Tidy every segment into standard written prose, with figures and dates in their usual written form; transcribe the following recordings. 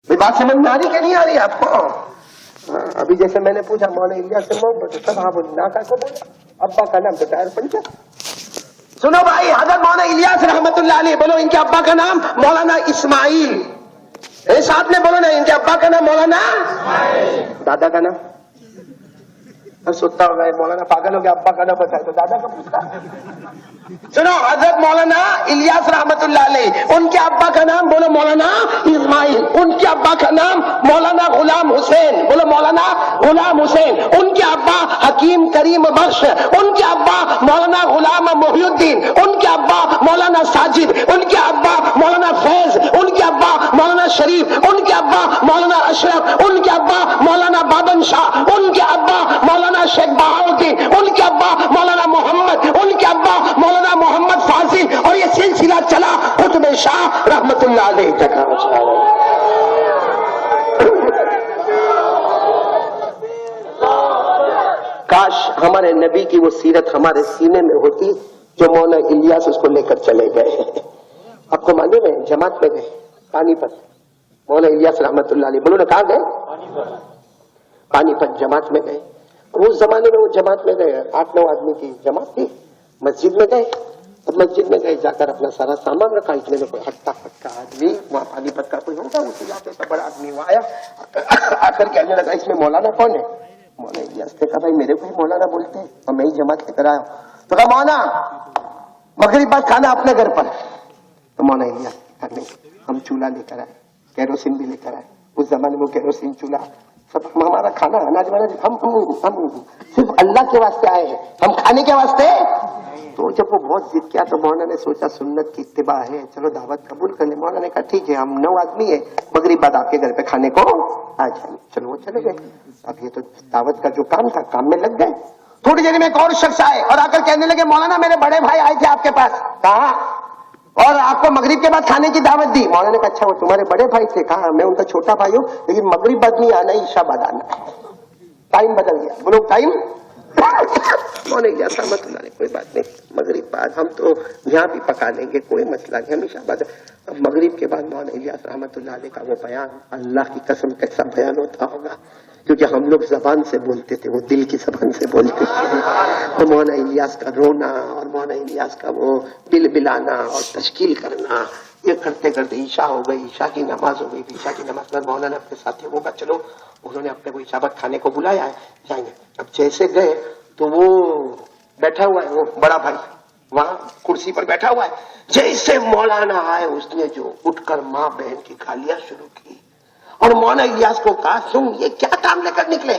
بات سمجھ میں آ رہی کہ نہیں آ رہی آپ کو؟ ابھی جیسے میں نے پوچھا مولانا الیاس سے محبت سب آپ ناکا کو بولا ابا کا نام تو ٹائر پنچر. سنو بھائی حضرت مولانا الیاس رحمت اللہ علیہ بولو ان کے ابا کا نام مولانا اسماعیل. ساتھ میں بولو نا ان کے ابا کا نام مولانا دادا کا نام سوتا ہو گئے مولانا پاگل ہو گیا ابا کا نام بتائے تو دادا کا پوچھتا. سنو حضرت مولانا الیاس رحمت اللہ علیہ ان کے ابا کا نام بولو مولانا اسماعیل. ان کے ابا کا نام مولانا غلام حسین بولو مولانا غلام حسین. ان کے ابا حکیم کریم بخش. ان کے ابا مولانا غلام محی الدین. ان کے ابا مولانا ساجد. ان کے ابا مولانا فیض. ان کے ابا مولانا شریف. ان کے ابا مولانا اشرف. ان کے ابا مولانا بابن شاہ. ان کے ابا مولانا شیخ بہاؤدین. ان کے ابا مولانا محمد. ان کے ابا مولانا محمد فاضل. اور یہ سلسلہ چلا قطب شاہ رحمت اللہ علیہ تک. کاش ہمارے نبی کی وہ سیرت ہمارے سینے میں ہوتی جو مولانا الیاس اس کو لے کر چلے گئے. آپ کو معلوم ہے جماعت میں گئے پانی پت مولانا الیاس رحمت اللہ علیہ بولو نا کہاں گئے؟ پانی پت جماعت میں گئے. اس زمانے میں وہ جماعت میں گئے 8-9 آدمی کی جماعت تھی. مسجد میں گئے. اب مسجد میں گئے جا کر اپنا سارا سامان رکھا. اتنے میں کوئی ہٹا پٹا آدمی وہاں پانی پت کا کوئی ہوگا اس علاقے کا بڑا آدمی وہ آیا آ کر کہنے لگا اس میں مولانا کون ہے؟ مولانا الیاس نے کہا بھائی میرے کو ہی مولانا بولتے ہیں اور میں ہی جماعت لے کر آیا ہوں. تو کہا مولانا مغرب بعد کھانا اپنے گھر پر. تو مولانا الیاس کہا نہیں ہم چولہا لے کر آئے کیروسین بھی لے کر آئے. اس زمانے میں کیروسین چولہا سب ہمارا کھانا اناج واناج ہم صرف اللہ کے واسطے آئے ہیں ہم کھانے کے واسطے. تو جب وہ بہت ضد کیا تو مولانا نے سوچا سنت کی اتباع ہے چلو دعوت قبول کر لیں. مولانا نے کہا ٹھیک ہے ہم 9 آدمی ہیں مغرب بعد آپ کے گھر پہ کھانے کو آ جائیں. چلو وہ چلے گئے. اب یہ تو دعوت کا جو کام تھا کام میں لگ گئے. تھوڑی دیر میں ایک اور شخص آئے اور آ کر کہنے لگے مولانا میرے بڑے بھائی آئے تھے آپ کے پاس. کہا اور آپ کو مغرب کے بعد کھانے کی دعوت دی. مولانا نے کہا اچھا وہ تمہارے بڑے بھائی تھے. کہا میں ان کا چھوٹا بھائی ہوں لیکن مغرب بعد نہیں آنا عشاء بعد آنا. ٹائم بدل گیا. بولو ٹائم رحمت اللہ کوئی بات نہیں مغرب بعد ہم تو یہاں بھی پکا لیں گے کوئی مسئلہ نہیں ہمیشہ بعد. اب مغرب کے بعد مولانا الیاس رحمت اللہ علیہ کا وہ بیان اللہ کی قسم کیسا بیان ہوتا ہوگا کیونکہ ہم لوگ زبان سے بولتے تھے وہ دل کی زبان سے بولتے تھے. تو مولانا الیاس کا رونا اور مولانا الیاس کا وہ بل بلانا اور تشکیل کرنا یہ کرتے کرتے عشاء ہو گئی. عشاء کی نماز ہو گئی. عشاء کی نماز پر مولانا اپنے ساتھیوں کو کہا چلو انہوں نے اپنے کو عشاء بعد کھانے کو بلایا ہے جائیں گے. اب جیسے گئے تو وہ بیٹھا ہوا ہے وہ بڑا بھائی وہاں کرسی پر بیٹھا ہوا ہے. جیسے مولانا آئے اس نے جو اٹھ کر ماں بہن کی گالیاں شروع کی اور مولانا الیاس کو کہا تم یہ کیا کام لے کر نکلے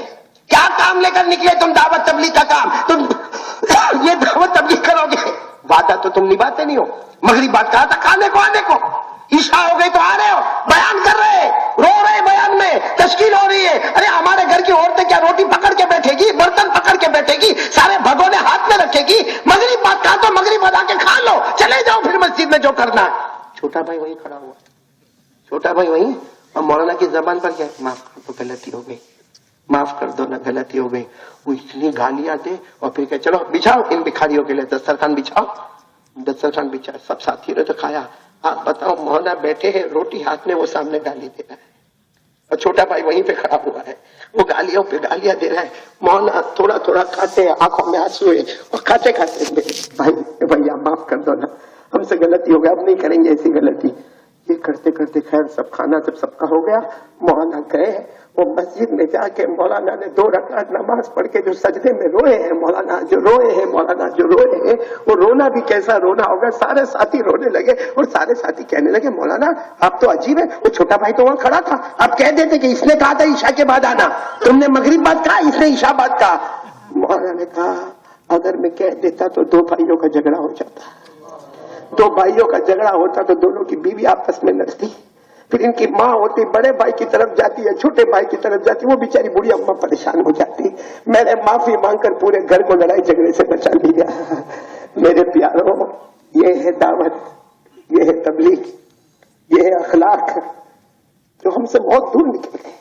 کیا کام لے کر نکلے تم دعوت تبلیغ کا کام تم یہ دعوت تبلیغ کرو گے وعدہ تو تم نبھاتے نہیں ہو. مغرب بات کہا تھا کھانے کو آنے کو عشاء ہو گئی تو آ رہے ہو بیان کر رہے رو رہے بیان میں تشکیل ہو رہی ہے. ارے ہمارے گھر کی عورتیں کیا روٹی پکڑ کے بیٹھے گی برتن پکڑ کے بیٹھے گی سارے بھگونے ہاتھ میں رکھے گی. مغرب بات کہا تو مغرب بتا کے کھا لو چلے جاؤ پھر مسجد میں جو کرنا ہے. چھوٹا بھائی وہیں کھڑا ہوا چھوٹا بھائی وہیں اور مولانا کی زبان پر کیا معاف کر دو غلطی ہو گئی معاف کر دو نا غلطی ہو گئی. وہ اتنی گالیاں دے اور پھر کہ چلو بچھاؤ ان بھکاریوں کے لیے دسترخوان بچھاؤ. دسترخوان بچھا سب ساتھی نے تو کھایا. آپ بتاؤ مولانا بیٹھے ہیں روٹی ہاتھ میں وہ سامنے گالی دے رہا ہے اور چھوٹا بھائی وہیں پہ کھڑا ہوا ہے وہ گالیوں پہ گالیاں دے رہا ہے. مولانا تھوڑا تھوڑا کھاتے آنکھوں میں آنسو ہے اور کھاتے کھاتے بھائی بھیا معاف کر دو نا ہم سے غلطی ہو گیا اب نہیں کریں گے ایسی غلطی. یہ کرتے کرتے خیر سب کھانا جب سب کا ہو گیا مولانا گئے وہ مسجد میں جا کے مولانا نے 2 رکعت نماز پڑھ کے جو سجدے میں روئے ہیں مولانا جو روئے ہیں وہ رونا بھی کیسا رونا ہوگا. سارے ساتھی رونے لگے اور سارے ساتھی کہنے لگے مولانا آپ تو عجیب ہے وہ چھوٹا بھائی تو وہاں کھڑا تھا آپ کہہ دیتے کہ اس نے کہا تھا عشاء کے بعد آنا تم نے مغرب بعد کہا اس نے عشاء بعد کہا. مولانا نے کہا اگر میں کہہ دیتا تو 2 بھائیوں کا جھگڑا ہو جاتا 2 بھائیوں کا جھگڑا ہوتا تو دونوں کی بیوی آپس میں لڑتی پھر ان کی ماں ہوتی بڑے بھائی کی طرف جاتی ہے چھوٹے بھائی کی طرف جاتی وہ بیچاری بوڑھی اماں پریشان ہو جاتی. میں نے معافی مانگ کر پورے گھر کو لڑائی جھگڑے سے بچا لیا. میرے پیاروں یہ ہے دعوت یہ ہے تبلیغ یہ ہے اخلاق جو ہم سے بہت دور نکل گئے.